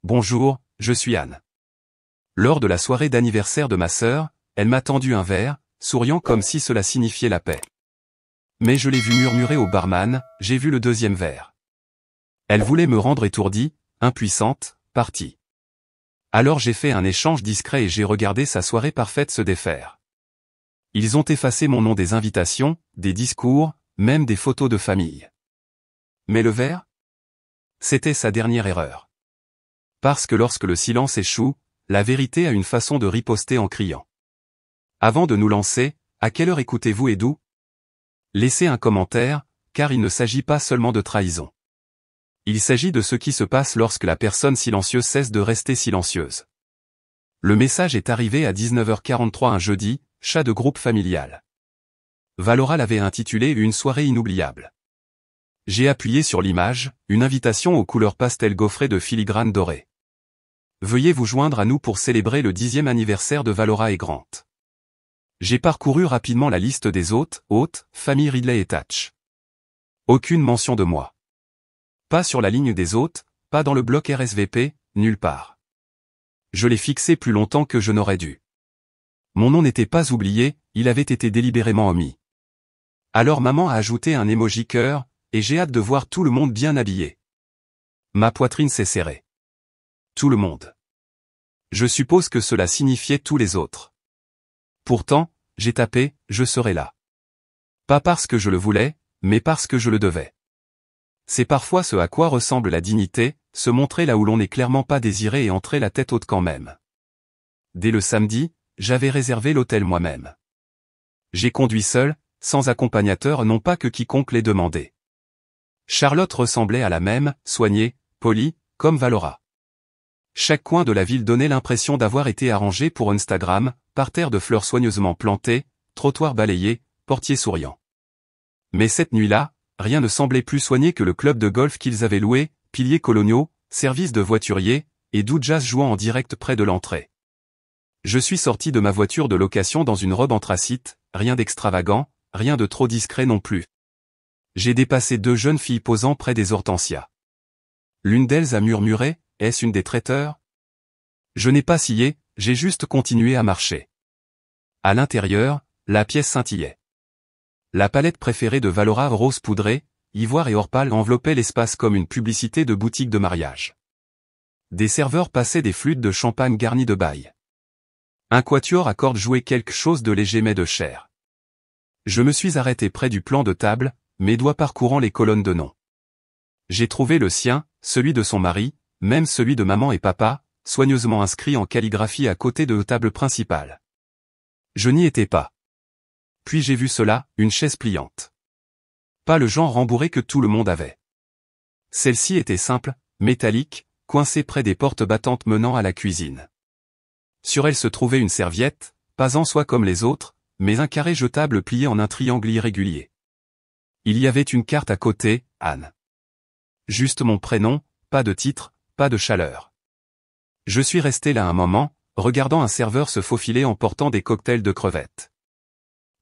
Bonjour, je suis Anne. Lors de la soirée d'anniversaire de ma sœur, elle m'a tendu un verre, souriant comme si cela signifiait la paix. Mais je l'ai vu murmurer au barman, j'ai vu le deuxième verre. Elle voulait me rendre étourdie, impuissante, partie. Alors j'ai fait un échange discret et j'ai regardé sa soirée parfaite se défaire. Ils ont effacé mon nom des invitations, des discours, même des photos de famille. Mais le verre? C'était sa dernière erreur. Parce que lorsque le silence échoue, la vérité a une façon de riposter en criant. Avant de nous lancer, à quelle heure écoutez-vous et d'où? Laissez un commentaire, car il ne s'agit pas seulement de trahison. Il s'agit de ce qui se passe lorsque la personne silencieuse cesse de rester silencieuse. Le message est arrivé à 19h43 un jeudi, chat de groupe familial. Valora l'avait intitulé Une soirée inoubliable. J'ai appuyé sur l'image, une invitation aux couleurs pastel gaufrées de filigrane dorée. Veuillez vous joindre à nous pour célébrer le 10e anniversaire de Valora et Grant. J'ai parcouru rapidement la liste des hôtes, famille Ridley et Thatch. Aucune mention de moi. Pas sur la ligne des hôtes, pas dans le bloc RSVP, nulle part. Je l'ai fixé plus longtemps que je n'aurais dû. Mon nom n'était pas oublié, il avait été délibérément omis. Alors maman a ajouté un emoji cœur, et j'ai hâte de voir tout le monde bien habillé. Ma poitrine s'est serrée. Tout le monde. Je suppose que cela signifiait tous les autres. Pourtant, j'ai tapé, je serai là. Pas parce que je le voulais, mais parce que je le devais. C'est parfois ce à quoi ressemble la dignité, se montrer là où l'on n'est clairement pas désiré et entrer la tête haute quand même. Dès le samedi, j'avais réservé l'hôtel moi-même. J'ai conduit seul, sans accompagnateur non pas que quiconque l'ait demandé. Charlotte ressemblait à la même, soignée, polie, comme Valora. Chaque coin de la ville donnait l'impression d'avoir été arrangé pour Instagram, parterre de fleurs soigneusement plantées, trottoir balayé, portier souriant. Mais cette nuit-là, rien ne semblait plus soigné que le club de golf qu'ils avaient loué, piliers coloniaux, service de voiturier, et doux jazz jouant en direct près de l'entrée. Je suis sorti de ma voiture de location dans une robe anthracite, rien d'extravagant, rien de trop discret non plus. J'ai dépassé deux jeunes filles posant près des hortensias. L'une d'elles a murmuré, est-ce une des traiteurs? Je n'ai pas scié, j'ai juste continué à marcher. À l'intérieur, la pièce scintillait. La palette préférée de Valora rose poudrée, ivoire et or pâle enveloppait l'espace comme une publicité de boutique de mariage. Des serveurs passaient des flûtes de champagne garnies de bail. Un quatuor à cordes jouait quelque chose de léger mais de chair. Je me suis arrêté près du plan de table, mes doigts parcourant les colonnes de noms. J'ai trouvé le sien, celui de son mari, même celui de maman et papa, soigneusement inscrits en calligraphie à côté de la table principale. Je n'y étais pas. Puis j'ai vu cela, une chaise pliante. Pas le genre rembourré que tout le monde avait. Celle-ci était simple, métallique, coincée près des portes battantes menant à la cuisine. Sur elle se trouvait une serviette, pas en soie comme les autres, mais un carré jetable plié en un triangle irrégulier. Il y avait une carte à côté, Anne. Juste mon prénom, pas de titre, pas de chaleur. Je suis resté là un moment, regardant un serveur se faufiler en portant des cocktails de crevettes.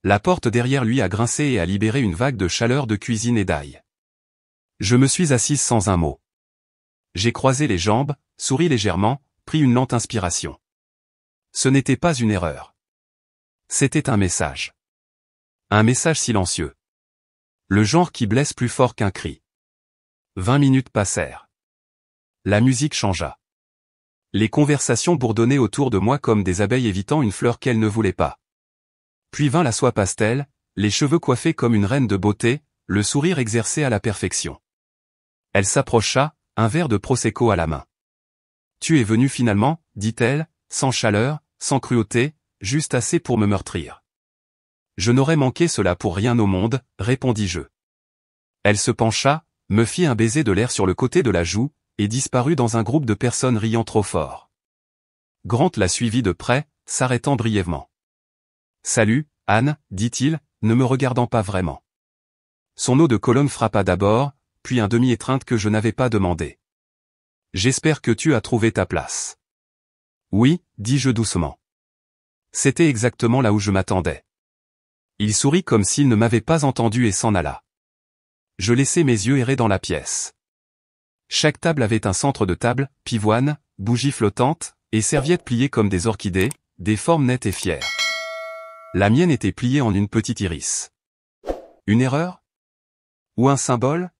La porte derrière lui a grincé et a libéré une vague de chaleur de cuisine et d'ail. Je me suis assise sans un mot. J'ai croisé les jambes, souri légèrement, pris une lente inspiration. Ce n'était pas une erreur. C'était un message. Un message silencieux. Le genre qui blesse plus fort qu'un cri. 20 minutes passèrent. La musique changea. Les conversations bourdonnaient autour de moi comme des abeilles évitant une fleur qu'elles ne voulaient pas. Puis vint la soie pastel, les cheveux coiffés comme une reine de beauté, le sourire exercé à la perfection. Elle s'approcha, un verre de prosecco à la main. « Tu es venu finalement, dit-elle, sans chaleur, sans cruauté, juste assez pour me meurtrir. »« Je n'aurais manqué cela pour rien au monde, répondis-je. » Elle se pencha, me fit un baiser de l'air sur le côté de la joue, et disparut dans un groupe de personnes riant trop fort. Grant la suivit de près, s'arrêtant brièvement. « Salut, Anne, dit-il, ne me regardant pas vraiment. Son eau de colonne frappa d'abord, puis un demi-étreinte que je n'avais pas demandé. « J'espère que tu as trouvé ta place. »« Oui, dis-je doucement. » C'était exactement là où je m'attendais. Il sourit comme s'il ne m'avait pas entendu et s'en alla. Je laissai mes yeux errer dans la pièce. Chaque table avait un centre de table, pivoine, bougies flottantes, et serviettes pliées comme des orchidées, des formes nettes et fières. La mienne était pliée en une petite iris. Une erreur? Ou un symbole?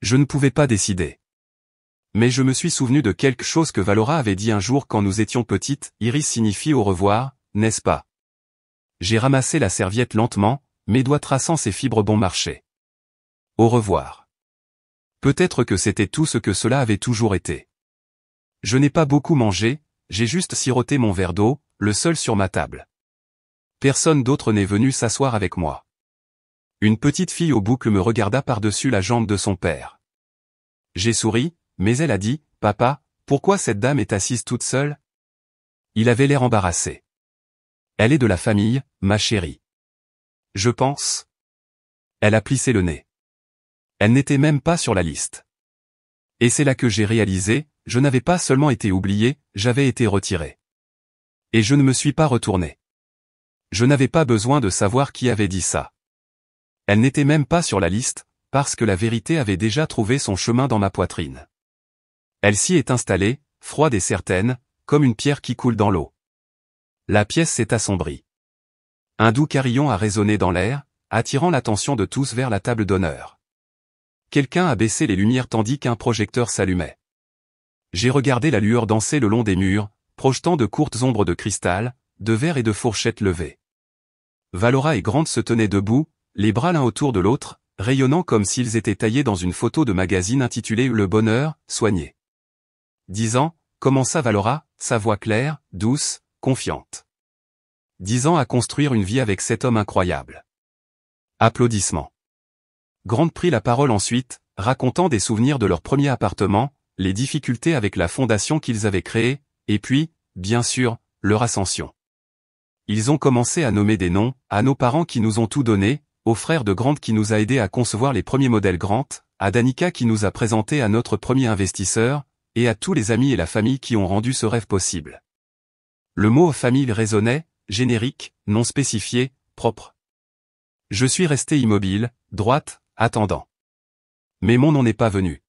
Je ne pouvais pas décider. Mais je me suis souvenu de quelque chose que Valora avait dit un jour quand nous étions petites, iris signifie au revoir, n'est-ce pas? J'ai ramassé la serviette lentement, mes doigts traçant ses fibres bon marché. Au revoir. Peut-être que c'était tout ce que cela avait toujours été. Je n'ai pas beaucoup mangé, j'ai juste siroté mon verre d'eau, le seul sur ma table. Personne d'autre n'est venu s'asseoir avec moi. Une petite fille aux boucles me regarda par-dessus la jambe de son père. J'ai souri, mais elle a dit, « Papa, pourquoi cette dame est assise toute seule ?» Il avait l'air embarrassé. « Elle est de la famille, ma chérie. » Je pense. Elle a plissé le nez. Elle n'était même pas sur la liste. Et c'est là que j'ai réalisé, je n'avais pas seulement été oublié, j'avais été retiré. Et je ne me suis pas retourné. Je n'avais pas besoin de savoir qui avait dit ça. Elle n'était même pas sur la liste, parce que la vérité avait déjà trouvé son chemin dans ma poitrine. Elle s'y est installée, froide et certaine, comme une pierre qui coule dans l'eau. La pièce s'est assombrie. Un doux carillon a résonné dans l'air, attirant l'attention de tous vers la table d'honneur. Quelqu'un a baissé les lumières tandis qu'un projecteur s'allumait. J'ai regardé la lueur danser le long des murs, projetant de courtes ombres de cristal, de verre et de fourchettes levées. Valora et Grant se tenaient debout, les bras l'un autour de l'autre, rayonnant comme s'ils étaient taillés dans une photo de magazine intitulée « Le bonheur, soigné ». 10 ans, commença Valora, sa voix claire, douce, confiante. 10 ans à construire une vie avec cet homme incroyable. Applaudissements. Grant prit la parole ensuite, racontant des souvenirs de leur premier appartement, les difficultés avec la fondation qu'ils avaient créée, et puis, bien sûr, leur ascension. Ils ont commencé à nommer des noms, à nos parents qui nous ont tout donné, au frère de Grant qui nous a aidés à concevoir les premiers modèles Grant, à Danica qui nous a présenté à notre premier investisseur, et à tous les amis et la famille qui ont rendu ce rêve possible. Le mot famille résonnait, générique, non spécifié, propre. Je suis resté immobile, droite, attendant. Mais mon nom n'est pas venu.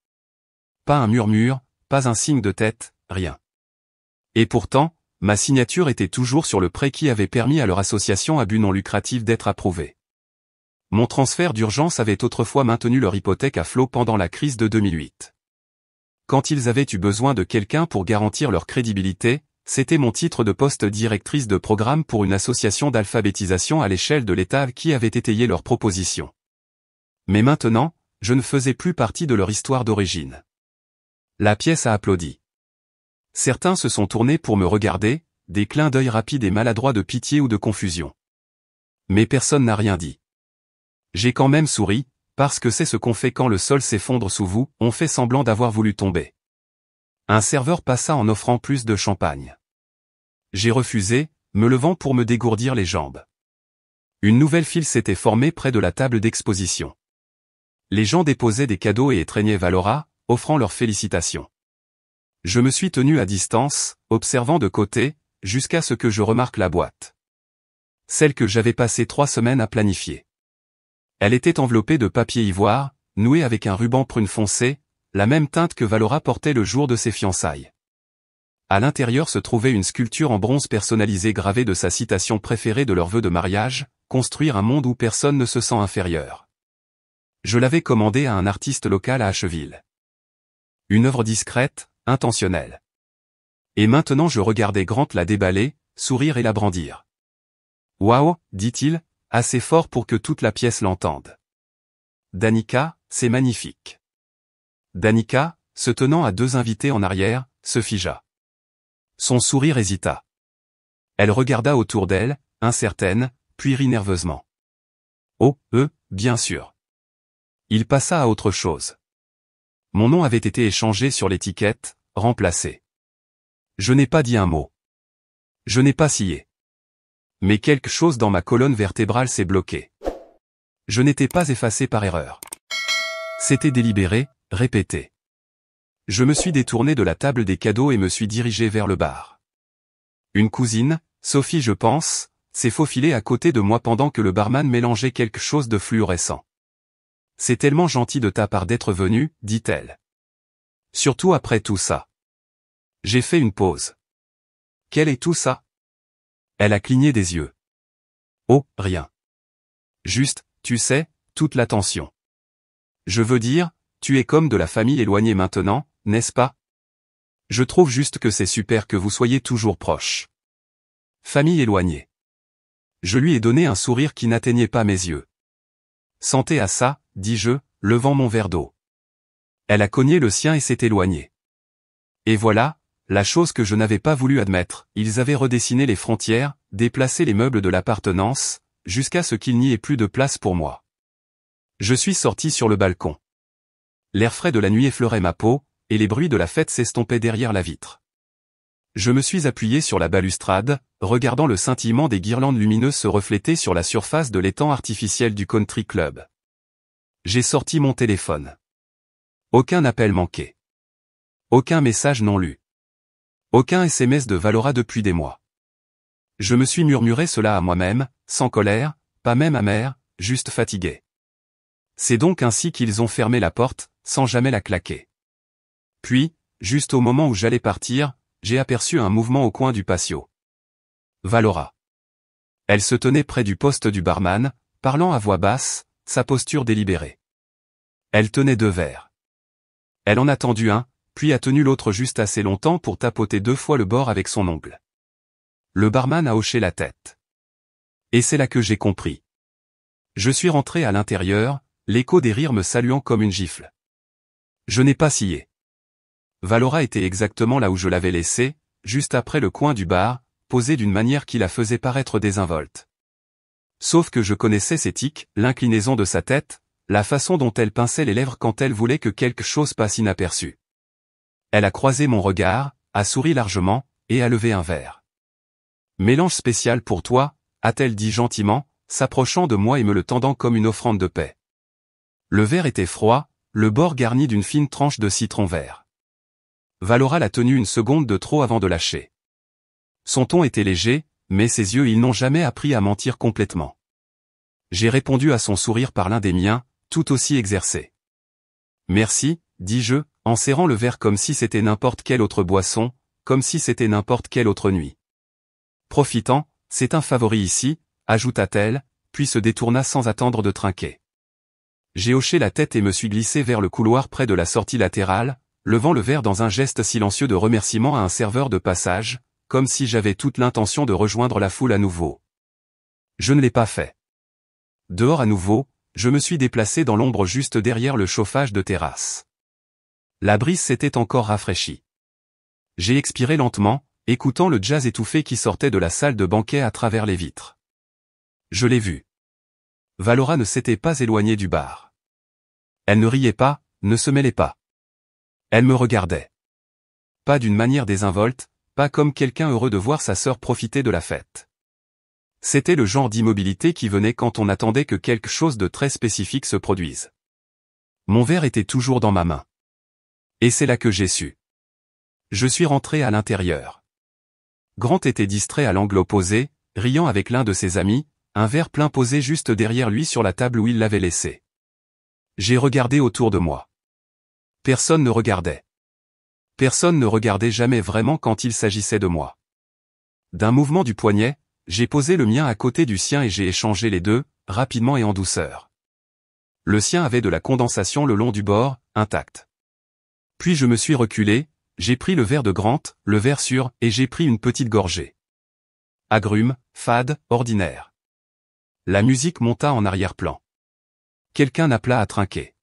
Pas un murmure, pas un signe de tête, rien. Et pourtant, ma signature était toujours sur le prêt qui avait permis à leur association à but non lucratif d'être approuvée. Mon transfert d'urgence avait autrefois maintenu leur hypothèque à flot pendant la crise de 2008. Quand ils avaient eu besoin de quelqu'un pour garantir leur crédibilité, c'était mon titre de poste directrice de programme pour une association d'alphabétisation à l'échelle de l'État qui avait étayé leur proposition. Mais maintenant, je ne faisais plus partie de leur histoire d'origine. La pièce a applaudi. Certains se sont tournés pour me regarder, des clins d'œil rapides et maladroits de pitié ou de confusion. Mais personne n'a rien dit. J'ai quand même souri, parce que c'est ce qu'on fait quand le sol s'effondre sous vous, on fait semblant d'avoir voulu tomber. Un serveur passa en offrant plus de champagne. J'ai refusé, me levant pour me dégourdir les jambes. Une nouvelle file s'était formée près de la table d'exposition. Les gens déposaient des cadeaux et étreignaient Valora, offrant leurs félicitations. Je me suis tenu à distance, observant de côté, jusqu'à ce que je remarque la boîte. Celle que j'avais passé 3 semaines à planifier. Elle était enveloppée de papier ivoire, nouée avec un ruban prune foncé, la même teinte que Valora portait le jour de ses fiançailles. À l'intérieur se trouvait une sculpture en bronze personnalisée gravée de sa citation préférée de leur vœu de mariage, construire un monde où personne ne se sent inférieur. Je l'avais commandée à un artiste local à Asheville. Une œuvre discrète, intentionnelle. Et maintenant je regardais Grant la déballer, sourire et la brandir. « Waouh » dit-il, assez fort pour que toute la pièce l'entende. « Danica, c'est magnifique. » Danica, se tenant à 2 invités en arrière, se figea. Son sourire hésita. Elle regarda autour d'elle, incertaine, puis rit nerveusement. « Oh, bien sûr. » Il passa à autre chose. Mon nom avait été échangé sur l'étiquette, remplacé. Je n'ai pas dit un mot. Je n'ai pas scié. Mais quelque chose dans ma colonne vertébrale s'est bloqué. Je n'étais pas effacé par erreur. C'était délibéré, répété. Je me suis détourné de la table des cadeaux et me suis dirigé vers le bar. Une cousine, Sophie je pense, s'est faufilée à côté de moi pendant que le barman mélangeait quelque chose de fluorescent. « C'est tellement gentil de ta part d'être venu, dit-elle. Surtout après tout ça. J'ai fait une pause. Quel est tout ça? Elle a cligné des yeux. Oh, rien. Juste, tu sais, toute l'attention. Je veux dire, tu es comme de la famille éloignée maintenant, n'est-ce pas? Je trouve juste que c'est super que vous soyez toujours proches. Famille éloignée. Je lui ai donné un sourire qui n'atteignait pas mes yeux. Sentez à ça, dis-je, levant mon verre d'eau. Elle a cogné le sien et s'est éloignée. Et voilà, la chose que je n'avais pas voulu admettre, ils avaient redessiné les frontières, déplacé les meubles de l'appartenance, jusqu'à ce qu'il n'y ait plus de place pour moi. Je suis sorti sur le balcon. L'air frais de la nuit effleurait ma peau, et les bruits de la fête s'estompaient derrière la vitre. Je me suis appuyé sur la balustrade, regardant le scintillement des guirlandes lumineuses se refléter sur la surface de l'étang artificiel du country club. J'ai sorti mon téléphone. Aucun appel manqué. Aucun message non lu. Aucun SMS de Valora depuis des mois. Je me suis murmuré cela à moi-même, sans colère, pas même amer, juste fatigué. C'est donc ainsi qu'ils ont fermé la porte, sans jamais la claquer. Puis, juste au moment où j'allais partir, j'ai aperçu un mouvement au coin du patio. Valora. Elle se tenait près du poste du barman, parlant à voix basse, sa posture délibérée. Elle tenait 2 verres. Elle en a tendu un, puis a tenu l'autre juste assez longtemps pour tapoter 2 fois le bord avec son ongle. Le barman a hoché la tête. Et c'est là que j'ai compris. Je suis rentré à l'intérieur, l'écho des rires me saluant comme une gifle. Je n'ai pas scié. Valora était exactement là où je l'avais laissée, juste après le coin du bar, posée d'une manière qui la faisait paraître désinvolte. Sauf que je connaissais ses tics, l'inclinaison de sa tête, la façon dont elle pinçait les lèvres quand elle voulait que quelque chose passe inaperçu. Elle a croisé mon regard, a souri largement, et a levé un verre. Mélange spécial pour toi, a-t-elle dit gentiment, s'approchant de moi et me le tendant comme une offrande de paix. Le verre était froid, le bord garni d'une fine tranche de citron vert. Valora l'a tenu une seconde de trop avant de lâcher. Son ton était léger, mais ses yeux ils n'ont jamais appris à mentir complètement. J'ai répondu à son sourire par l'un des miens, tout aussi exercé. Merci, dis-je, en serrant le verre comme si c'était n'importe quelle autre boisson, comme si c'était n'importe quelle autre nuit. Profitant, c'est un favori ici, ajouta-t-elle, puis se détourna sans attendre de trinquer. J'ai hoché la tête et me suis glissé vers le couloir près de la sortie latérale, levant le verre dans un geste silencieux de remerciement à un serveur de passage, comme si j'avais toute l'intention de rejoindre la foule à nouveau. Je ne l'ai pas fait. Dehors à nouveau, je me suis déplacé dans l'ombre juste derrière le chauffage de terrasse. La brise s'était encore rafraîchie. J'ai expiré lentement, écoutant le jazz étouffé qui sortait de la salle de banquet à travers les vitres. Je l'ai vu. Valora ne s'était pas éloignée du bar. Elle ne riait pas, ne se mêlait pas. Elle me regardait. Pas d'une manière désinvolte, pas comme quelqu'un heureux de voir sa sœur profiter de la fête. C'était le genre d'immobilité qui venait quand on attendait que quelque chose de très spécifique se produise. Mon verre était toujours dans ma main. Et c'est là que j'ai su. Je suis rentré à l'intérieur. Grant était distrait à l'angle opposé, riant avec l'un de ses amis, un verre plein posé juste derrière lui sur la table où il l'avait laissé. J'ai regardé autour de moi. Personne ne regardait. Personne ne regardait jamais vraiment quand il s'agissait de moi. D'un mouvement du poignet, j'ai posé le mien à côté du sien et j'ai échangé les deux, rapidement et en douceur. Le sien avait de la condensation le long du bord, intact. Puis je me suis reculé, j'ai pris le verre de Grant, le verre sûr, et j'ai pris une petite gorgée. Agrume, fade, ordinaire. La musique monta en arrière-plan. Quelqu'un appela à trinquer.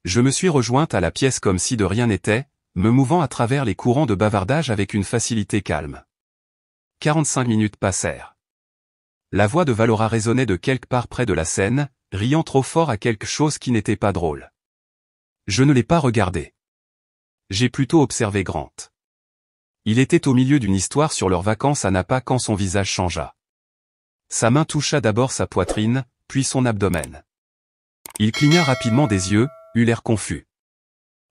Je me suis rejointe à la pièce comme si de rien n'était, me mouvant à travers les courants de bavardage avec une facilité calme. 45 minutes passèrent. La voix de Valora résonnait de quelque part près de la scène, riant trop fort à quelque chose qui n'était pas drôle. Je ne l'ai pas regardé. J'ai plutôt observé Grant. Il était au milieu d'une histoire sur leurs vacances à Napa quand son visage changea. Sa main toucha d'abord sa poitrine, puis son abdomen. Il cligna rapidement des yeux, eut l'air confus.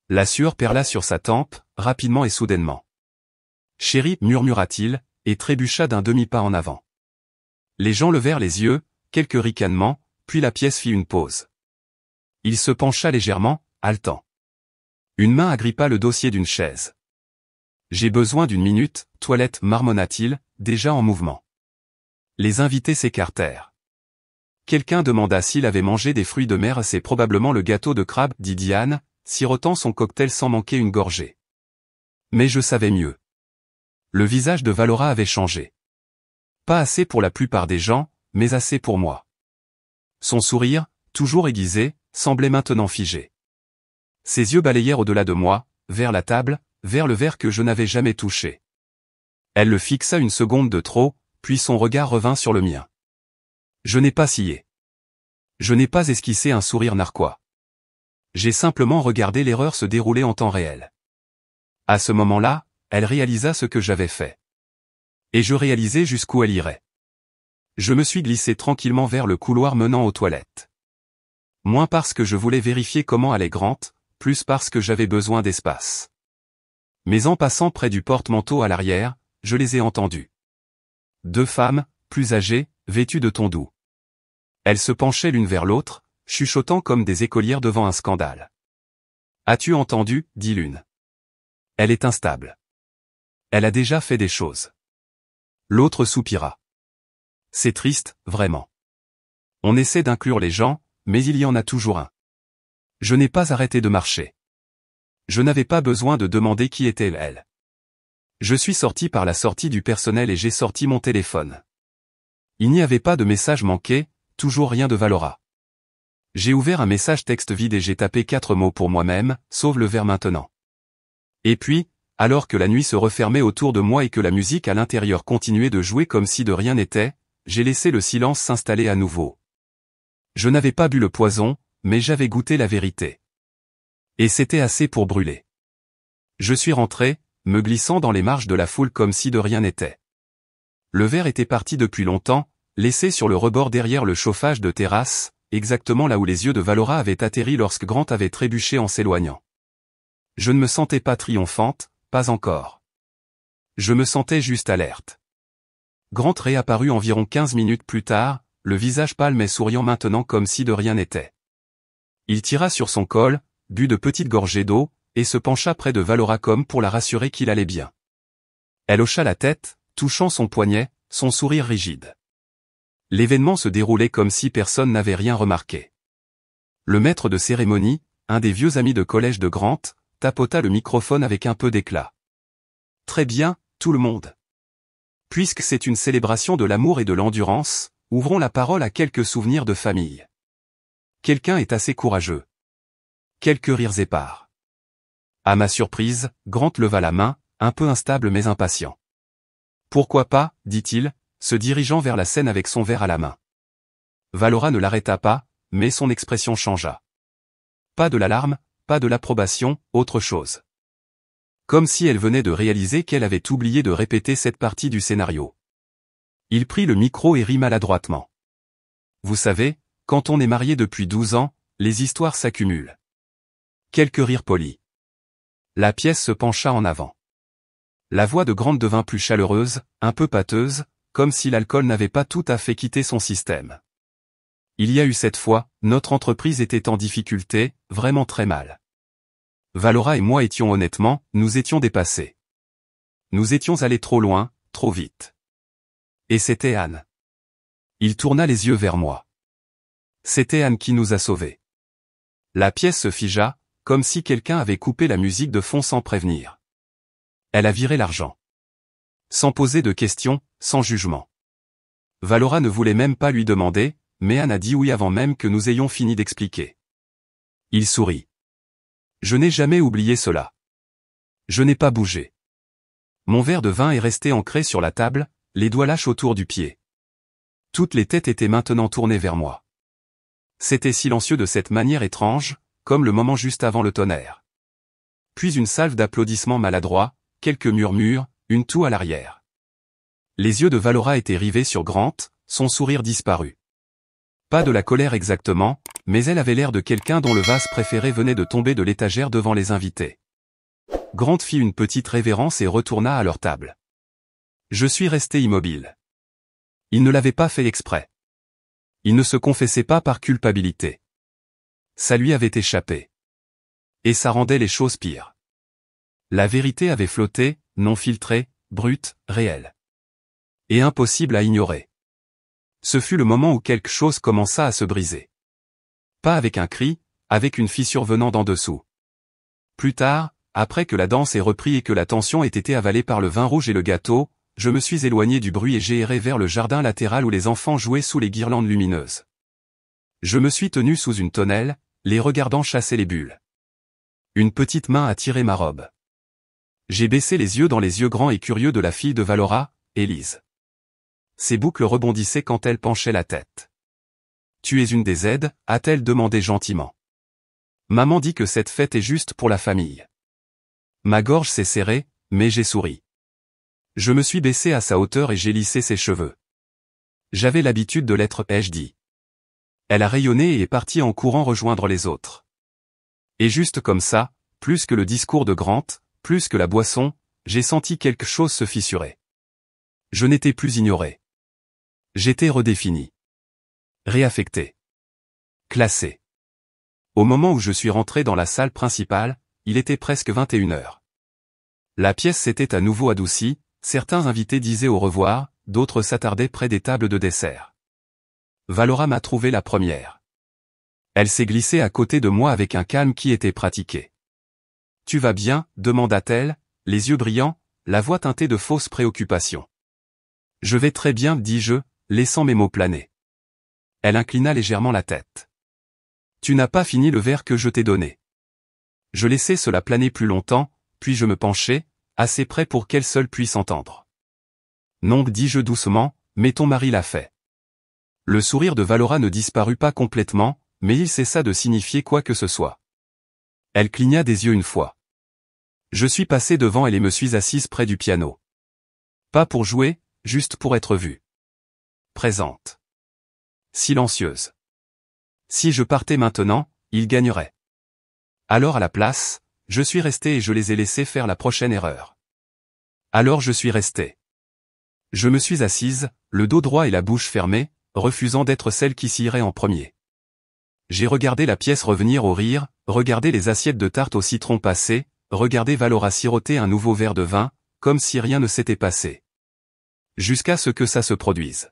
La sueur perla sur sa tempe, rapidement et soudainement. « Chérie » murmura-t-il, et trébucha d'un demi-pas en avant. Les gens levèrent les yeux, quelques ricanements, puis la pièce fit une pause. Il se pencha légèrement, haletant. Une main agrippa le dossier d'une chaise. J'ai besoin d'une minute, toilette, marmonna-t-il, déjà en mouvement. Les invités s'écartèrent. Quelqu'un demanda s'il avait mangé des fruits de mer. C'est probablement le gâteau de crabe, dit Diane, sirotant son cocktail sans manquer une gorgée. Mais je savais mieux. Le visage de Valora avait changé. Pas assez pour la plupart des gens, mais assez pour moi. Son sourire, toujours aiguisé, semblait maintenant figé. Ses yeux balayèrent au-delà de moi, vers la table, vers le verre que je n'avais jamais touché. Elle le fixa une seconde de trop, puis son regard revint sur le mien. Je n'ai pas scié. Je n'ai pas esquissé un sourire narquois. J'ai simplement regardé l'erreur se dérouler en temps réel. À ce moment-là, elle réalisa ce que j'avais fait. Et je réalisai jusqu'où elle irait. Je me suis glissé tranquillement vers le couloir menant aux toilettes. Moins parce que je voulais vérifier comment allait Grant, plus parce que j'avais besoin d'espace. Mais en passant près du porte-manteau à l'arrière, je les ai entendus. Deux femmes, plus âgées, vêtues de tons doux. Elles se penchaient l'une vers l'autre, chuchotant comme des écolières devant un scandale. « As-tu entendu » dit l'une. « Elle est instable. Elle a déjà fait des choses. » L'autre soupira. « C'est triste, vraiment. On essaie d'inclure les gens, mais il y en a toujours un. » Je n'ai pas arrêté de marcher. Je n'avais pas besoin de demander qui était elle. Je suis sorti par la sortie du personnel et j'ai sorti mon téléphone. Il n'y avait pas de message manqué, toujours rien de Valora. J'ai ouvert un message texte vide et j'ai tapé 4 mots pour moi-même, sauve le verre maintenant. Et puis, alors que la nuit se refermait autour de moi et que la musique à l'intérieur continuait de jouer comme si de rien n'était, j'ai laissé le silence s'installer à nouveau. Je n'avais pas bu le poison, mais j'avais goûté la vérité. Et c'était assez pour brûler. Je suis rentré, me glissant dans les marges de la foule comme si de rien n'était. Le verre était parti depuis longtemps, laissé sur le rebord derrière le chauffage de terrasse, exactement là où les yeux de Valora avaient atterri lorsque Grant avait trébuché en s'éloignant. Je ne me sentais pas triomphante, pas encore. Je me sentais juste alerte. Grant réapparut environ 15 minutes plus tard, le visage pâle mais souriant maintenant comme si de rien n'était. Il tira sur son col, but de petites gorgées d'eau, et se pencha près de Valora comme pour la rassurer qu'il allait bien. Elle hocha la tête, touchant son poignet, son sourire rigide. L'événement se déroulait comme si personne n'avait rien remarqué. Le maître de cérémonie, un des vieux amis de collège de Grant, tapota le microphone avec un peu d'éclat. « Très bien, tout le monde. Puisque c'est une célébration de l'amour et de l'endurance, ouvrons la parole à quelques souvenirs de famille. Quelqu'un est assez courageux. » Quelques rires épars. À ma surprise, Grant leva la main, un peu instable mais impatient. « Pourquoi pas » dit-il, se dirigeant vers la scène avec son verre à la main. Valora ne l'arrêta pas, mais son expression changea. Pas de l'alarme, pas de l'approbation, autre chose. Comme si elle venait de réaliser qu'elle avait oublié de répéter cette partie du scénario. Il prit le micro et rit maladroitement. Vous savez, quand on est marié depuis 12 ans, les histoires s'accumulent. Quelques rires polis. La pièce se pencha en avant. La voix de Grant devint plus chaleureuse, un peu pâteuse, comme si l'alcool n'avait pas tout à fait quitté son système. Il y a eu cette fois, notre entreprise était en difficulté, vraiment très mal. Valora et moi étions honnêtement, nous étions dépassés. Nous étions allés trop loin, trop vite. Et c'était Anne. Il tourna les yeux vers moi. C'était Anne qui nous a sauvés. La pièce se figea, comme si quelqu'un avait coupé la musique de fond sans prévenir. Elle a viré l'argent. Sans poser de questions, sans jugement. Valora ne voulait même pas lui demander, mais Anne a dit oui avant même que nous ayons fini d'expliquer. Il sourit. Je n'ai jamais oublié cela. Je n'ai pas bougé. Mon verre de vin est resté ancré sur la table, les doigts lâches autour du pied. Toutes les têtes étaient maintenant tournées vers moi. C'était silencieux de cette manière étrange, comme le moment juste avant le tonnerre. Puis une salve d'applaudissements maladroits, quelques murmures, une toux à l'arrière. Les yeux de Valora étaient rivés sur Grant, son sourire disparut. Pas de la colère exactement, mais elle avait l'air de quelqu'un dont le vase préféré venait de tomber de l'étagère devant les invités. Grant fit une petite révérence et retourna à leur table. Je suis resté immobile. Il ne l'avait pas fait exprès. Il ne se confessait pas par culpabilité. Ça lui avait échappé. Et ça rendait les choses pires. La vérité avait flotté, non filtrée, brute, réelle. Et impossible à ignorer. Ce fut le moment où quelque chose commença à se briser. Pas avec un cri, avec une fissure venant d'en dessous. Plus tard, après que la danse ait repris et que la tension ait été avalée par le vin rouge et le gâteau, je me suis éloigné du bruit et j'ai erré vers le jardin latéral où les enfants jouaient sous les guirlandes lumineuses. Je me suis tenu sous une tonnelle, les regardant chasser les bulles. Une petite main a tiré ma robe. J'ai baissé les yeux dans les yeux grands et curieux de la fille de Valora, Élise. Ses boucles rebondissaient quand elle penchait la tête. « Tu es une des aides ?» a-t-elle demandé gentiment. Maman dit que cette fête est juste pour la famille. Ma gorge s'est serrée, mais j'ai souri. Je me suis baissé à sa hauteur et j'ai lissé ses cheveux. J'avais l'habitude de l'être, ai-je dit. Elle a rayonné et est partie en courant rejoindre les autres. Et juste comme ça, plus que le discours de Grant, plus que la boisson, j'ai senti quelque chose se fissurer. Je n'étais plus ignoré. J'étais redéfini. Réaffecté. Classé. Au moment où je suis rentré dans la salle principale, il était presque 21h. La pièce s'était à nouveau adoucie, certains invités disaient au revoir, d'autres s'attardaient près des tables de dessert. Valora m'a trouvé la première. Elle s'est glissée à côté de moi avec un calme qui était pratiqué. « Tu vas bien ?» demanda-t-elle, les yeux brillants, la voix teintée de fausse préoccupation. « Je vais très bien, dis-je, laissant mes mots planer. » Elle inclina légèrement la tête. « Tu n'as pas fini le verre que je t'ai donné. » Je laissai cela planer plus longtemps, puis je me penchai, assez près pour qu'elle seule puisse entendre. « Non, dis-je doucement, mais ton mari l'a fait. » Le sourire de Valora ne disparut pas complètement, mais il cessa de signifier quoi que ce soit. Elle cligna des yeux une fois. Je suis passé devant elle et me suis assise près du piano. Pas pour jouer, juste pour être vue. Présente. Silencieuse. Si je partais maintenant, il gagnerait. Alors à la place, je suis resté et je les ai laissés faire la prochaine erreur. Alors je suis resté. Je me suis assise, le dos droit et la bouche fermée, refusant d'être celle qui s'y irait en premier. J'ai regardé la pièce revenir au rire, regardé les assiettes de tarte au citron passer, regardé Valora siroter un nouveau verre de vin, comme si rien ne s'était passé. Jusqu'à ce que ça se produise.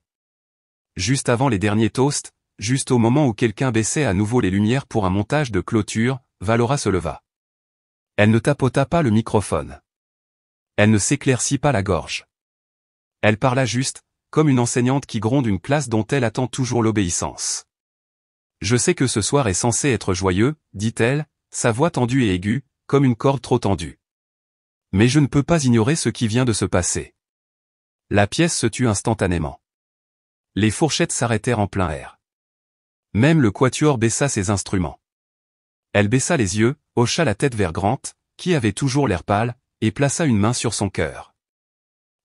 Juste avant les derniers toasts, juste au moment où quelqu'un baissait à nouveau les lumières pour un montage de clôture, Valora se leva. Elle ne tapota pas le microphone. Elle ne s'éclaircit pas la gorge. Elle parla juste, comme une enseignante qui gronde une classe dont elle attend toujours l'obéissance. Je sais que ce soir est censé être joyeux, dit-elle, sa voix tendue et aiguë, comme une corde trop tendue. Mais je ne peux pas ignorer ce qui vient de se passer. La pièce se tut instantanément. Les fourchettes s'arrêtèrent en plein air. Même le quatuor baissa ses instruments. Elle baissa les yeux, hocha la tête vers Grant, qui avait toujours l'air pâle, et plaça une main sur son cœur.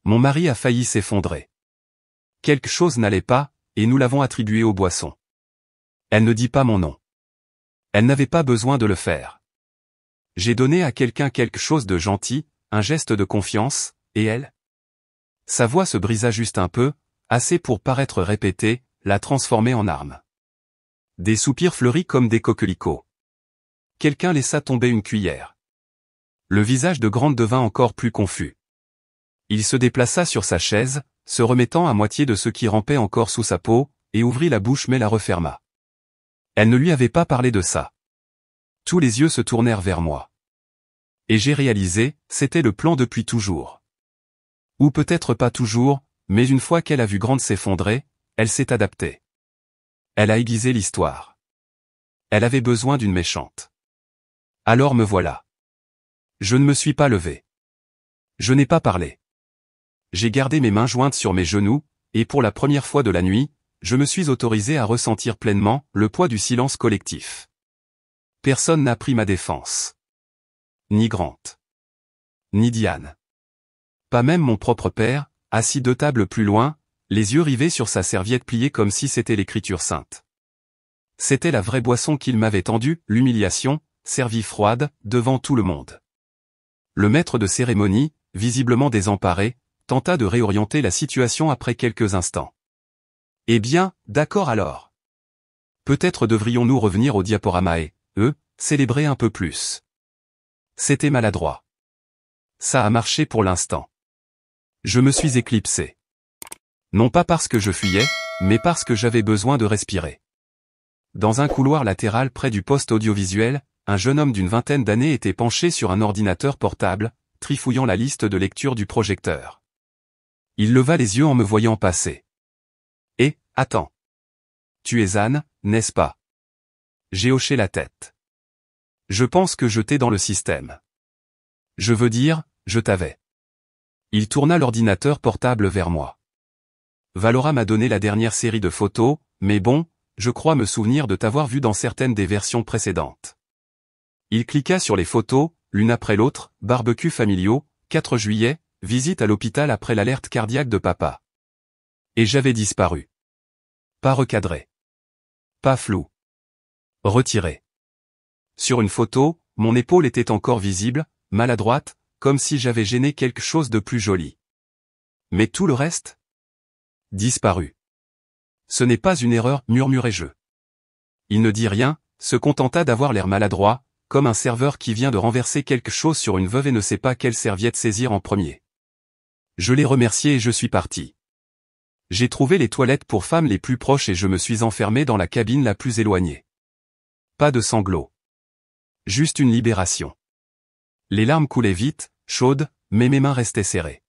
Mon mari a failli s'effondrer. Quelque chose n'allait pas, et nous l'avons attribué aux boissons. Elle ne dit pas mon nom. Elle n'avait pas besoin de le faire. J'ai donné à quelqu'un quelque chose de gentil, un geste de confiance, et elle? Sa voix se brisa juste un peu, assez pour paraître répétée, la transformer en arme. Des soupirs fleuris comme des coquelicots. Quelqu'un laissa tomber une cuillère. Le visage de Grant devint encore plus confus. Il se déplaça sur sa chaise, se remettant à moitié de ce qui rampait encore sous sa peau, et ouvrit la bouche mais la referma. Elle ne lui avait pas parlé de ça. Tous les yeux se tournèrent vers moi. Et j'ai réalisé, c'était le plan depuis toujours. Ou peut-être pas toujours, mais une fois qu'elle a vu Grant s'effondrer, elle s'est adaptée. Elle a aiguisé l'histoire. Elle avait besoin d'une méchante. Alors me voilà. Je ne me suis pas levé. Je n'ai pas parlé. J'ai gardé mes mains jointes sur mes genoux, et pour la première fois de la nuit, je me suis autorisé à ressentir pleinement le poids du silence collectif. Personne n'a pris ma défense. Ni Grant. Ni Diane. Pas même mon propre père, assis 2 tables plus loin, les yeux rivés sur sa serviette pliée comme si c'était l'écriture sainte. C'était la vraie boisson qu'il m'avait tendue, l'humiliation, servie froide, devant tout le monde. Le maître de cérémonie, visiblement désemparé, tenta de réorienter la situation après quelques instants. Eh bien, d'accord alors. Peut-être devrions-nous revenir au diaporama et, célébrer un peu plus. C'était maladroit. Ça a marché pour l'instant. Je me suis éclipsé. Non pas parce que je fuyais, mais parce que j'avais besoin de respirer. Dans un couloir latéral près du poste audiovisuel, un jeune homme d'une vingtaine d'années était penché sur un ordinateur portable, trifouillant la liste de lecture du projecteur. Il leva les yeux en me voyant passer. « Eh, attends. Tu es Anne, n'est-ce pas ?» J'ai hoché la tête. « Je pense que je t'ai dans le système. Je veux dire, je t'avais. » Il tourna l'ordinateur portable vers moi. « Valora m'a donné la dernière série de photos, mais bon, je crois me souvenir de t'avoir vu dans certaines des versions précédentes. » Il cliqua sur les photos, l'une après l'autre, barbecue familiaux, 4 juillet, visite à l'hôpital après l'alerte cardiaque de papa. Et j'avais disparu. Pas recadré. Pas flou. Retiré. Sur une photo, mon épaule était encore visible, maladroite, comme si j'avais gêné quelque chose de plus joli. Mais tout le reste? Disparu. Ce n'est pas une erreur, murmurai-je. Il ne dit rien, se contenta d'avoir l'air maladroit, comme un serveur qui vient de renverser quelque chose sur une veuve et ne sait pas quelle serviette saisir en premier. Je l'ai remercié et je suis parti. J'ai trouvé les toilettes pour femmes les plus proches et je me suis enfermé dans la cabine la plus éloignée. Pas de sanglots. Juste une libération. Les larmes coulaient vite, chaudes, mais mes mains restaient serrées.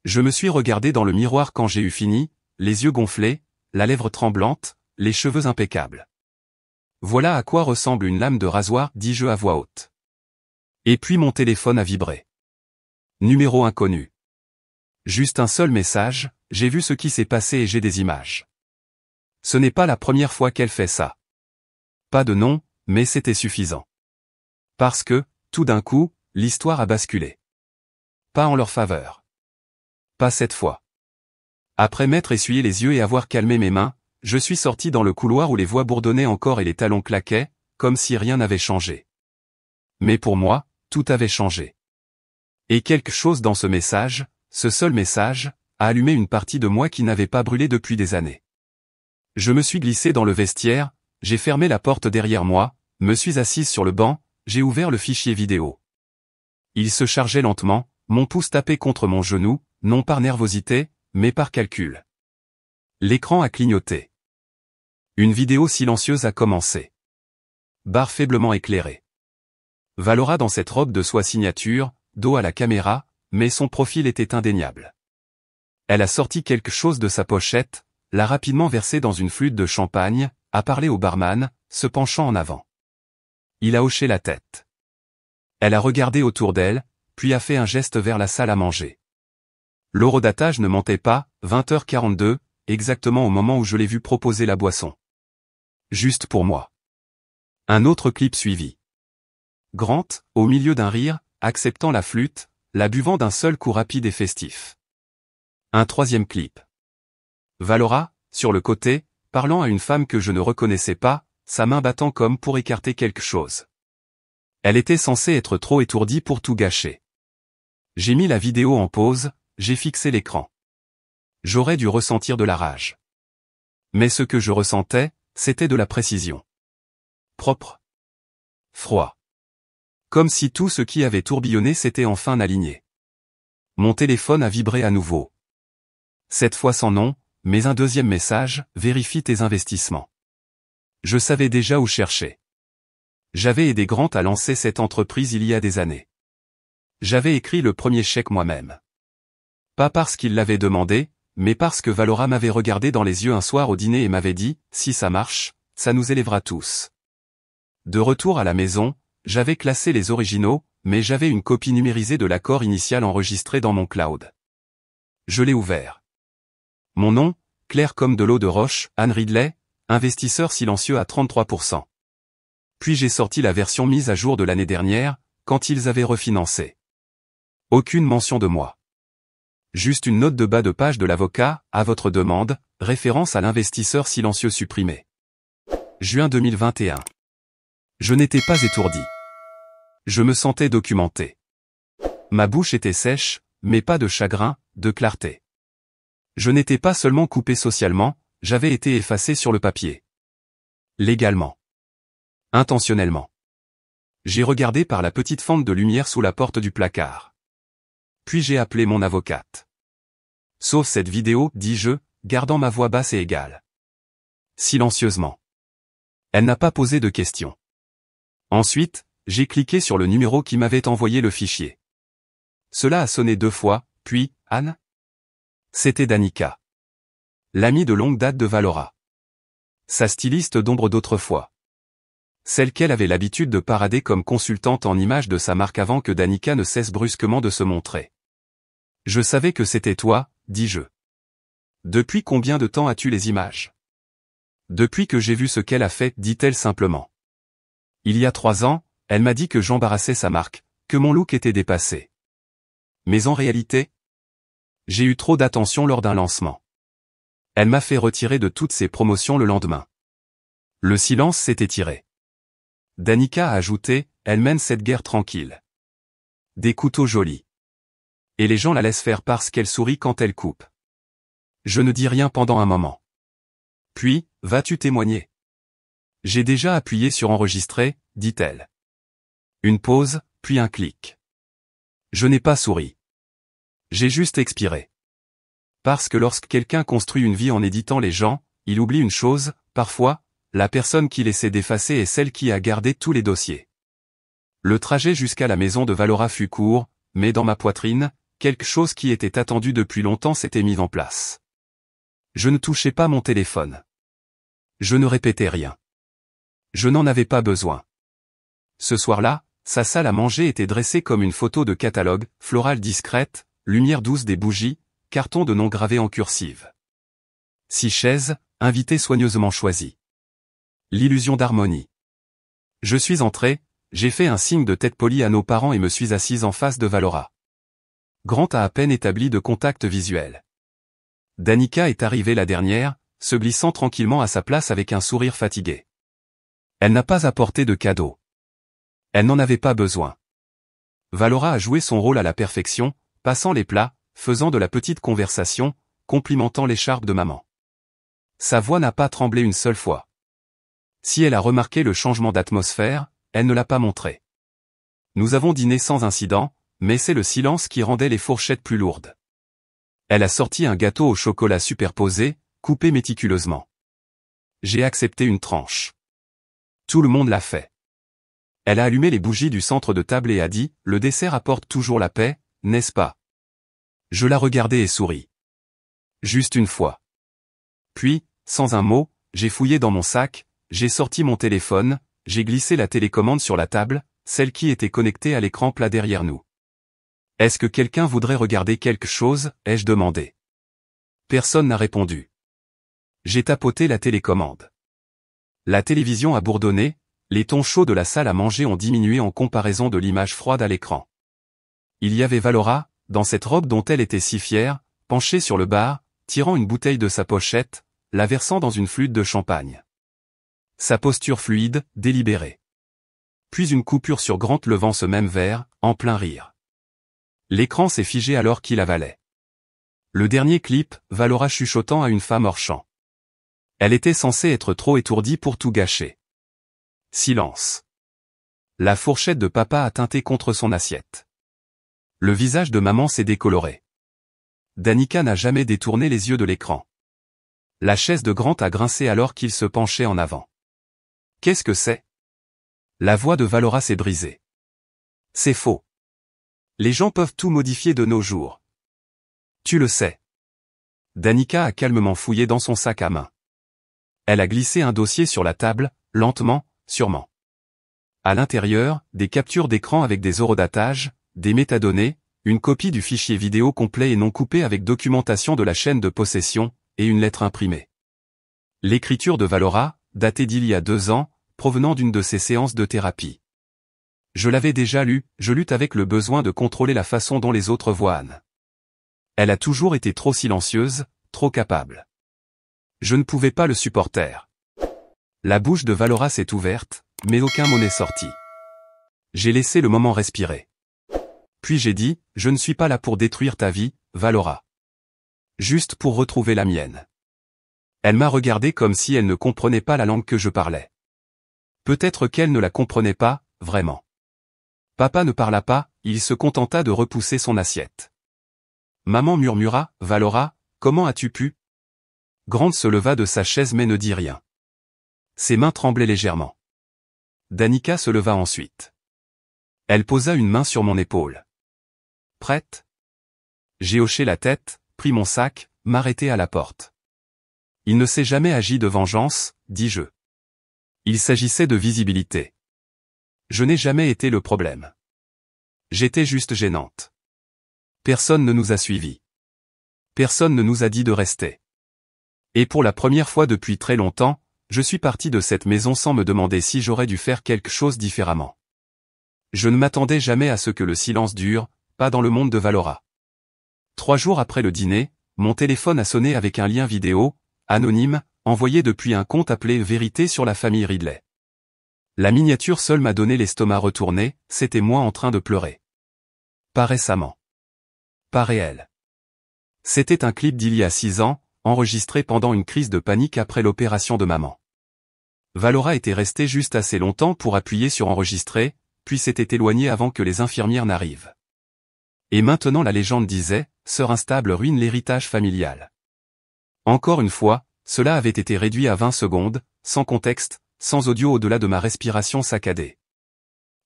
Je me suis regardé dans le miroir quand j'ai eu fini, les yeux gonflés, la lèvre tremblante, les cheveux impeccables. Voilà à quoi ressemble une lame de rasoir, dis-je à voix haute. Et puis mon téléphone a vibré. Numéro inconnu. Juste un seul message, j'ai vu ce qui s'est passé et j'ai des images. Ce n'est pas la première fois qu'elle fait ça. Pas de nom, mais c'était suffisant. Parce que, tout d'un coup, l'histoire a basculé. Pas en leur faveur. Pas cette fois. Après m'être essuyé les yeux et avoir calmé mes mains, je suis sorti dans le couloir où les voix bourdonnaient encore et les talons claquaient, comme si rien n'avait changé. Mais pour moi, tout avait changé. Et quelque chose dans ce message, ce seul message, a allumé une partie de moi qui n'avait pas brûlé depuis des années. Je me suis glissé dans le vestiaire, j'ai fermé la porte derrière moi, me suis assise sur le banc, j'ai ouvert le fichier vidéo. Il se chargeait lentement, mon pouce tapé contre mon genou, non par nervosité, mais par calcul. L'écran a clignoté. Une vidéo silencieuse a commencé. Barre faiblement éclairée. Valora dans cette robe de soie signature, dos à la caméra, mais son profil était indéniable. Elle a sorti quelque chose de sa pochette, l'a rapidement versé dans une flûte de champagne, a parlé au barman, se penchant en avant. Il a hoché la tête. Elle a regardé autour d'elle, puis a fait un geste vers la salle à manger. L'horodatage ne mentait pas, 20h42, exactement au moment où je l'ai vu proposer la boisson. Juste pour moi. Un autre clip suivit. Grant, au milieu d'un rire, acceptant la flûte, la buvant d'un seul coup rapide et festif. Un troisième clip. Valora, sur le côté, parlant à une femme que je ne reconnaissais pas, sa main battant comme pour écarter quelque chose. Elle était censée être trop étourdie pour tout gâcher. J'ai mis la vidéo en pause, j'ai fixé l'écran. J'aurais dû ressentir de la rage. Mais ce que je ressentais, c'était de la précision. Propre. Froid. Comme si tout ce qui avait tourbillonné s'était enfin aligné. Mon téléphone a vibré à nouveau. Cette fois sans nom, mais un deuxième message, vérifie tes investissements. Je savais déjà où chercher. J'avais aidé Grant à lancer cette entreprise il y a des années. J'avais écrit le premier chèque moi-même. Pas parce qu'il l'avait demandé, mais parce que Valora m'avait regardé dans les yeux un soir au dîner et m'avait dit, si ça marche, ça nous élèvera tous. De retour à la maison, j'avais classé les originaux, mais j'avais une copie numérisée de l'accord initial enregistré dans mon cloud. Je l'ai ouvert. Mon nom, clair comme de l'eau de roche, Anne Ridley, investisseur silencieux à 33%. Puis j'ai sorti la version mise à jour de l'année dernière, quand ils avaient refinancé. Aucune mention de moi. Juste une note de bas de page de l'avocat, à votre demande, référence à l'investisseur silencieux supprimé. Juin 2021. Je n'étais pas étourdi. Je me sentais documenté. Ma bouche était sèche, mais pas de chagrin, de clarté. Je n'étais pas seulement coupé socialement, j'avais été effacé sur le papier. Légalement. Intentionnellement. J'ai regardé par la petite fente de lumière sous la porte du placard. Puis j'ai appelé mon avocate. Sauf cette vidéo, dis-je, gardant ma voix basse et égale. Silencieusement. Elle n'a pas posé de questions. Ensuite, j'ai cliqué sur le numéro qui m'avait envoyé le fichier. Cela a sonné 2 fois, puis, Anne? C'était Danica. L'amie de longue date de Valora. Sa styliste d'ombre d'autrefois. Celle qu'elle avait l'habitude de parader comme consultante en images de sa marque avant que Danica ne cesse brusquement de se montrer. Je savais que c'était toi, dis-je. Depuis combien de temps as-tu les images? Depuis que j'ai vu ce qu'elle a fait, dit-elle simplement. Il y a 3 ans, elle m'a dit que j'embarrassais sa marque, que mon look était dépassé. Mais en réalité, j'ai eu trop d'attention lors d'un lancement. Elle m'a fait retirer de toutes ses promotions le lendemain. Le silence s'est étiré. Danica a ajouté, elle mène cette guerre tranquille. Des couteaux jolis. Et les gens la laissent faire parce qu'elle sourit quand elle coupe. Je ne dis rien pendant un moment. Puis, vas-tu témoigner? J'ai déjà appuyé sur enregistrer, dit-elle. Une pause, puis un clic. Je n'ai pas souri. J'ai juste expiré. Parce que lorsque quelqu'un construit une vie en éditant les gens, il oublie une chose, parfois, la personne qu'il essaie d'effacer est celle qui a gardé tous les dossiers. Le trajet jusqu'à la maison de Valora fut court, mais dans ma poitrine, quelque chose qui était attendu depuis longtemps s'était mis en place. Je ne touchais pas mon téléphone. Je ne répétais rien. Je n'en avais pas besoin. Ce soir-là, sa salle à manger était dressée comme une photo de catalogue, florale discrète, lumière douce des bougies, carton de noms gravés en cursive. 6 chaises, invités soigneusement choisis. L'illusion d'harmonie. Je suis entré, j'ai fait un signe de tête poli à nos parents et me suis assise en face de Valora. Grant a à peine établi de contact visuel. Danica est arrivée la dernière, se glissant tranquillement à sa place avec un sourire fatigué. Elle n'a pas apporté de cadeau. Elle n'en avait pas besoin. Valora a joué son rôle à la perfection, passant les plats, faisant de la petite conversation, complimentant l'écharpe de maman. Sa voix n'a pas tremblé une seule fois. Si elle a remarqué le changement d'atmosphère, elle ne l'a pas montré. Nous avons dîné sans incident, mais c'est le silence qui rendait les fourchettes plus lourdes. Elle a sorti un gâteau au chocolat superposé, coupé méticuleusement. J'ai accepté une tranche. Tout le monde l'a fait. Elle a allumé les bougies du centre de table et a dit, le dessert apporte toujours la paix, n'est-ce pas? Je la regardai et souris. Juste une fois. Puis, sans un mot, j'ai fouillé dans mon sac, j'ai sorti mon téléphone, j'ai glissé la télécommande sur la table, celle qui était connectée à l'écran plat derrière nous. Est-ce que quelqu'un voudrait regarder quelque chose, ai-je demandé. Personne n'a répondu. J'ai tapoté la télécommande. La télévision a bourdonné, les tons chauds de la salle à manger ont diminué en comparaison de l'image froide à l'écran. Il y avait Valora, dans cette robe dont elle était si fière, penchée sur le bar, tirant une bouteille de sa pochette, la versant dans une flûte de champagne. Sa posture fluide, délibérée. Puis une coupure sur Grant levant ce même verre, en plein rire. L'écran s'est figé alors qu'il avalait. Le dernier clip, Valora chuchotant à une femme hors champ. Elle était censée être trop étourdie pour tout gâcher. Silence. La fourchette de papa a teinté contre son assiette. Le visage de maman s'est décoloré. Danica n'a jamais détourné les yeux de l'écran. La chaise de Grant a grincé alors qu'il se penchait en avant. Qu'est-ce que c'est? La voix de Valora s'est brisée. C'est faux. Les gens peuvent tout modifier de nos jours. Tu le sais. Danica a calmement fouillé dans son sac à main. Elle a glissé un dossier sur la table, lentement, sûrement. À l'intérieur, des captures d'écran avec des horodatages, des métadonnées, une copie du fichier vidéo complet et non coupé avec documentation de la chaîne de possession, et une lettre imprimée. L'écriture de Valora, datée d'il y a 2 ans, provenant d'une de ses séances de thérapie. Je l'avais déjà lue, je lutte avec le besoin de contrôler la façon dont les autres voient Anne. Elle a toujours été trop silencieuse, trop capable. Je ne pouvais pas le supporter. La bouche de Valora s'est ouverte, mais aucun mot n'est sorti. J'ai laissé le moment respirer. Puis j'ai dit, je ne suis pas là pour détruire ta vie, Valora. Juste pour retrouver la mienne. Elle m'a regardé comme si elle ne comprenait pas la langue que je parlais. Peut-être qu'elle ne la comprenait pas, vraiment. Papa ne parla pas, il se contenta de repousser son assiette. Maman murmura, Valora, comment as-tu pu? Grant se leva de sa chaise mais ne dit rien. Ses mains tremblaient légèrement. Danica se leva ensuite. Elle posa une main sur mon épaule. Prête? J'ai hoché la tête, pris mon sac, m'arrêtai à la porte. Il ne s'est jamais agi de vengeance, dis-je. Il s'agissait de visibilité. Je n'ai jamais été le problème. J'étais juste gênante. Personne ne nous a suivis. Personne ne nous a dit de rester. Et pour la première fois depuis très longtemps, je suis parti de cette maison sans me demander si j'aurais dû faire quelque chose différemment. Je ne m'attendais jamais à ce que le silence dure, pas dans le monde de Valora. 3 jours après le dîner, mon téléphone a sonné avec un lien vidéo, anonyme, envoyé depuis un compte appelé Vérité sur la famille Ridley. La miniature seule m'a donné l'estomac retourné, c'était moi en train de pleurer. Pas récemment. Pas réel. C'était un clip d'il y a 6 ans, enregistré pendant une crise de panique après l'opération de maman. Valora était restée juste assez longtemps pour appuyer sur enregistrer, puis s'était éloignée avant que les infirmières n'arrivent. Et maintenant la légende disait, sœur instable ruine l'héritage familial. Encore une fois, cela avait été réduit à 20 secondes, sans contexte, sans audio au-delà de ma respiration saccadée.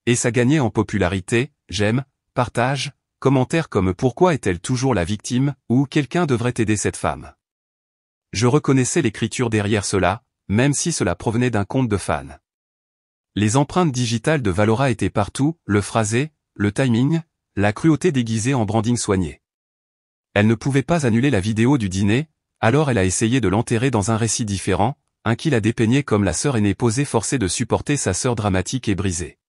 Et ça gagnait en popularité, j'aime, partage, commentaires comme pourquoi est-elle toujours la victime, ou quelqu'un devrait aider cette femme. Je reconnaissais l'écriture derrière cela, même si cela provenait d'un compte de fans. Les empreintes digitales de Valora étaient partout, le phrasé, le timing, la cruauté déguisée en branding soigné. Elle ne pouvait pas annuler la vidéo du dîner, alors elle a essayé de l'enterrer dans un récit différent, un qui la dépeignait comme la sœur aînée posée forcée de supporter sa sœur dramatique et brisée.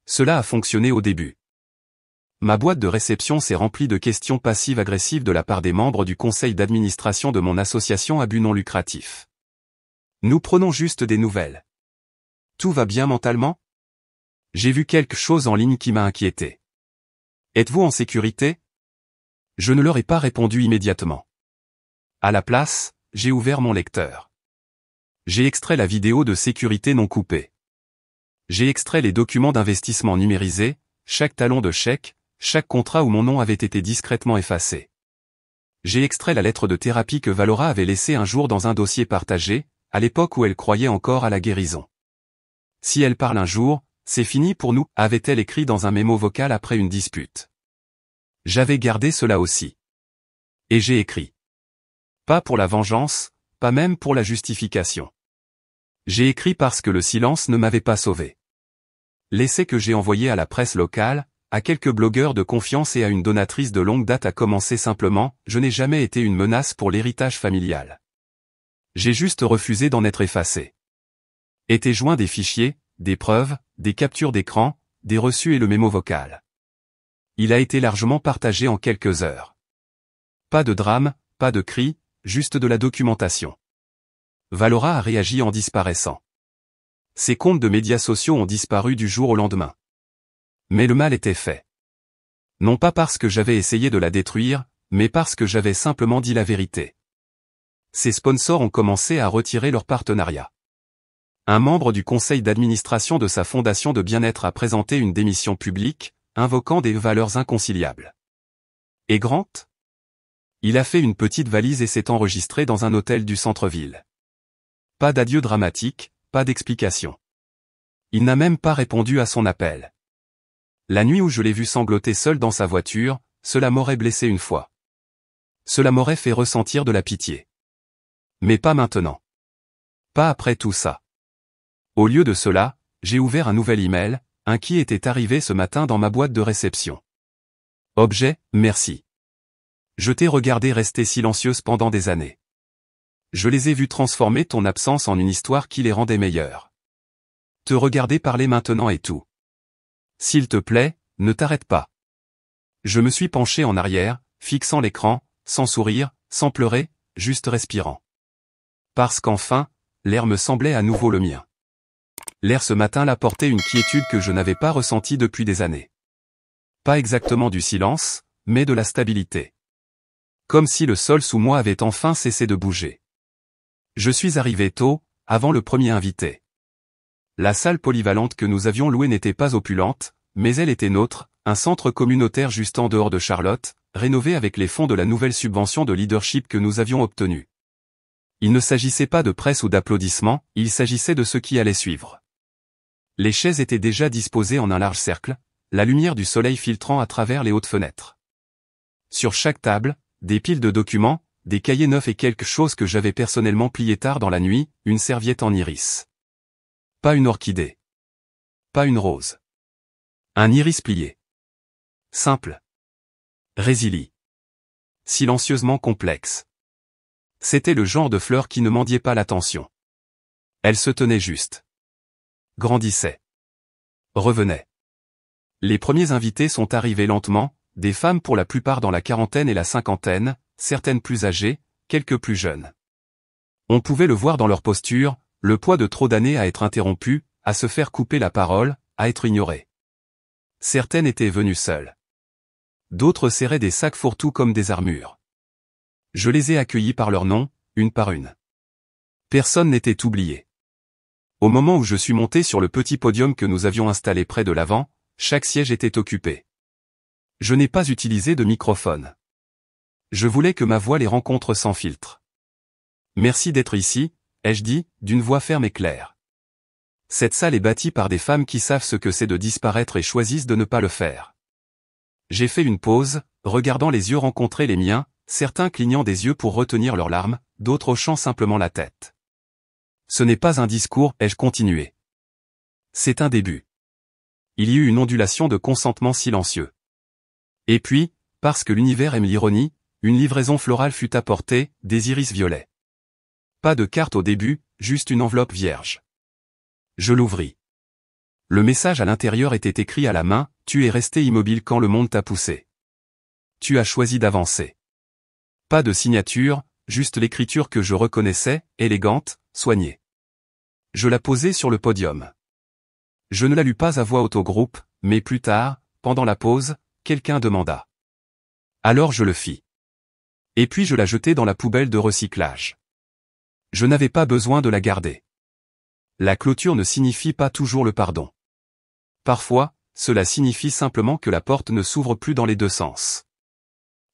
Cela a fonctionné au début. Ma boîte de réception s'est remplie de questions passives-agressives de la part des membres du conseil d'administration de mon association à but non lucratif. Nous prenons juste des nouvelles. Tout va bien mentalement? J'ai vu quelque chose en ligne qui m'a inquiété. Êtes-vous en sécurité? Je ne leur ai pas répondu immédiatement. À la place, j'ai ouvert mon lecteur. J'ai extrait la vidéo de sécurité non coupée. J'ai extrait les documents d'investissement numérisés, chaque talon de chèque, chaque contrat où mon nom avait été discrètement effacé. J'ai extrait la lettre de thérapie que Valora avait laissée un jour dans un dossier partagé, à l'époque où elle croyait encore à la guérison. Si elle parle un jour, c'est fini pour nous, avait-elle écrit dans un mémo vocal après une dispute. J'avais gardé cela aussi. Et j'ai écrit. Pas pour la vengeance, pas même pour la justification. J'ai écrit parce que le silence ne m'avait pas sauvé. L'essai que j'ai envoyé à la presse locale, à quelques blogueurs de confiance et à une donatrice de longue date a commencé simplement, je n'ai jamais été une menace pour l'héritage familial. J'ai juste refusé d'en être effacé. Étaient joints des fichiers, des preuves, des captures d'écran, des reçus et le mémo vocal. Il a été largement partagé en quelques heures. Pas de drame, pas de cris, juste de la documentation. Valora a réagi en disparaissant. Ses comptes de médias sociaux ont disparu du jour au lendemain. Mais le mal était fait. Non pas parce que j'avais essayé de la détruire, mais parce que j'avais simplement dit la vérité. Ses sponsors ont commencé à retirer leur partenariat. Un membre du conseil d'administration de sa fondation de bien-être a présenté une démission publique, invoquant des valeurs inconciliables. Et Grant? Il a fait une petite valise et s'est enregistré dans un hôtel du centre-ville. Pas d'adieu dramatique, pas d'explication. Il n'a même pas répondu à son appel. La nuit où je l'ai vu sangloter seul dans sa voiture, cela m'aurait blessé une fois. Cela m'aurait fait ressentir de la pitié. Mais pas maintenant. Pas après tout ça. Au lieu de cela, j'ai ouvert un nouvel email, un qui était arrivé ce matin dans ma boîte de réception. Objet, merci. Je t'ai regardé rester silencieuse pendant des années. Je les ai vus transformer ton absence en une histoire qui les rendait meilleurs. Te regarder parler maintenant et tout. S'il te plaît, ne t'arrête pas. Je me suis penché en arrière, fixant l'écran, sans sourire, sans pleurer, juste respirant. Parce qu'enfin, l'air me semblait à nouveau le mien. L'air ce matin-là portait une quiétude que je n'avais pas ressentie depuis des années. Pas exactement du silence, mais de la stabilité. Comme si le sol sous moi avait enfin cessé de bouger. Je suis arrivé tôt, avant le premier invité. La salle polyvalente que nous avions louée n'était pas opulente, mais elle était nôtre, un centre communautaire juste en dehors de Charlotte, rénové avec les fonds de la nouvelle subvention de leadership que nous avions obtenue. Il ne s'agissait pas de presse ou d'applaudissements, il s'agissait de ce qui allait suivre. Les chaises étaient déjà disposées en un large cercle, la lumière du soleil filtrant à travers les hautes fenêtres. Sur chaque table, des piles de documents, des cahiers neufs et quelque chose que j'avais personnellement plié tard dans la nuit, une serviette en iris. Pas une orchidée. Pas une rose. Un iris plié. Simple. Résili. Silencieusement complexe. C'était le genre de fleur qui ne mendiait pas l'attention. Elle se tenait juste. Grandissait. Revenait. Les premiers invités sont arrivés lentement, des femmes pour la plupart dans la quarantaine et la cinquantaine, certaines plus âgées, quelques plus jeunes. On pouvait le voir dans leur posture, le poids de trop d'années à être interrompu, à se faire couper la parole, à être ignorées. Certaines étaient venues seules. D'autres serraient des sacs fourre-tout comme des armures. Je les ai accueillis par leur nom, une par une. Personne n'était oublié. Au moment où je suis monté sur le petit podium que nous avions installé près de l'avant, chaque siège était occupé. Je n'ai pas utilisé de microphone. Je voulais que ma voix les rencontre sans filtre. Merci d'être ici, ai-je dit, d'une voix ferme et claire. Cette salle est bâtie par des femmes qui savent ce que c'est de disparaître et choisissent de ne pas le faire. J'ai fait une pause, regardant les yeux rencontrer les miens, certains clignant des yeux pour retenir leurs larmes, d'autres hochant simplement la tête. Ce n'est pas un discours, ai-je continué. C'est un début. Il y eut une ondulation de consentement silencieux. Et puis, parce que l'univers aime l'ironie, une livraison florale fut apportée, des iris violets. Pas de carte au début, juste une enveloppe vierge. Je l'ouvris. Le message à l'intérieur était écrit à la main, tu es resté immobile quand le monde t'a poussé. Tu as choisi d'avancer. Pas de signature, juste l'écriture que je reconnaissais, élégante, soignée. Je la posai sur le podium. Je ne la lus pas à voix haute au groupe, mais plus tard, pendant la pause, quelqu'un demanda. Alors je le fis. Et puis je la jetai dans la poubelle de recyclage. Je n'avais pas besoin de la garder. La clôture ne signifie pas toujours le pardon. Parfois, cela signifie simplement que la porte ne s'ouvre plus dans les deux sens.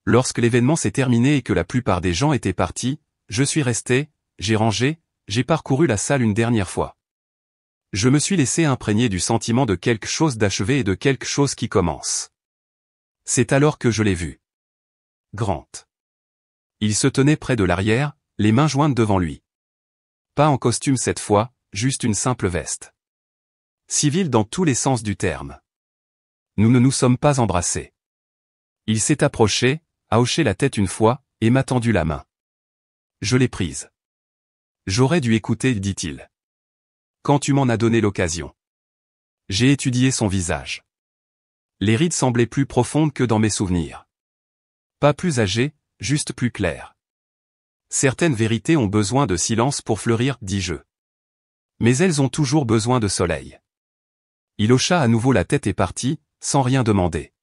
Lorsque l'événement s'est terminé et que la plupart des gens étaient partis, je suis resté, j'ai rangé, j'ai parcouru la salle une dernière fois. Je me suis laissé imprégner du sentiment de quelque chose d'achevé et de quelque chose qui commence. C'est alors que je l'ai vu. Grant. Il se tenait près de l'arrière, les mains jointes devant lui. Pas en costume cette fois, juste une simple veste. Civil dans tous les sens du terme. Nous ne nous sommes pas embrassés. Il s'est approché, a hoché la tête une fois, et m'a tendu la main. Je l'ai prise. J'aurais dû écouter, dit-il. Quand tu m'en as donné l'occasion. J'ai étudié son visage. Les rides semblaient plus profondes que dans mes souvenirs. Pas plus âgées, juste plus claires. Certaines vérités ont besoin de silence pour fleurir, dis-je. Mais elles ont toujours besoin de soleil. Il hocha à nouveau la tête et partit, sans rien demander.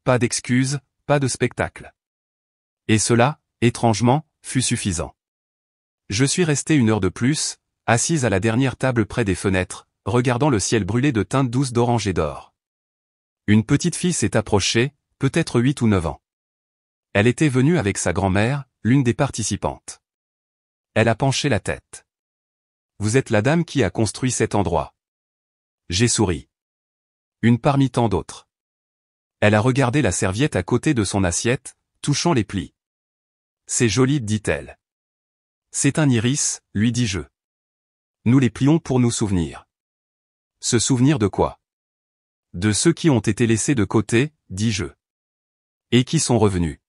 Pas d'excuses, pas de spectacle. Et cela, étrangement, fut suffisant. Je suis resté une heure de plus, assise à la dernière table près des fenêtres, regardant le ciel brûlé de teintes douces d'orange et d'or. Une petite fille s'est approchée, peut-être 8 ou 9 ans. Elle était venue avec sa grand-mère, l'une des participantes. Elle a penché la tête. Vous êtes la dame qui a construit cet endroit. J'ai souri. Une parmi tant d'autres. Elle a regardé la serviette à côté de son assiette, touchant les plis. C'est joli, dit-elle. C'est un iris, lui dis-je. Nous les plions pour nous souvenir. Se souvenir de quoi? De ceux qui ont été laissés de côté, dis-je. Et qui sont revenus.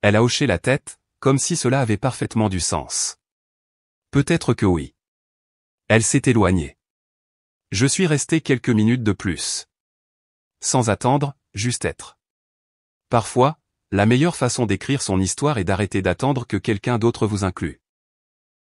Elle a hoché la tête, comme si cela avait parfaitement du sens. Peut-être que oui. Elle s'est éloignée. Je suis resté quelques minutes de plus. Sans attendre, juste être. Parfois, la meilleure façon d'écrire son histoire est d'arrêter d'attendre que quelqu'un d'autre vous inclue.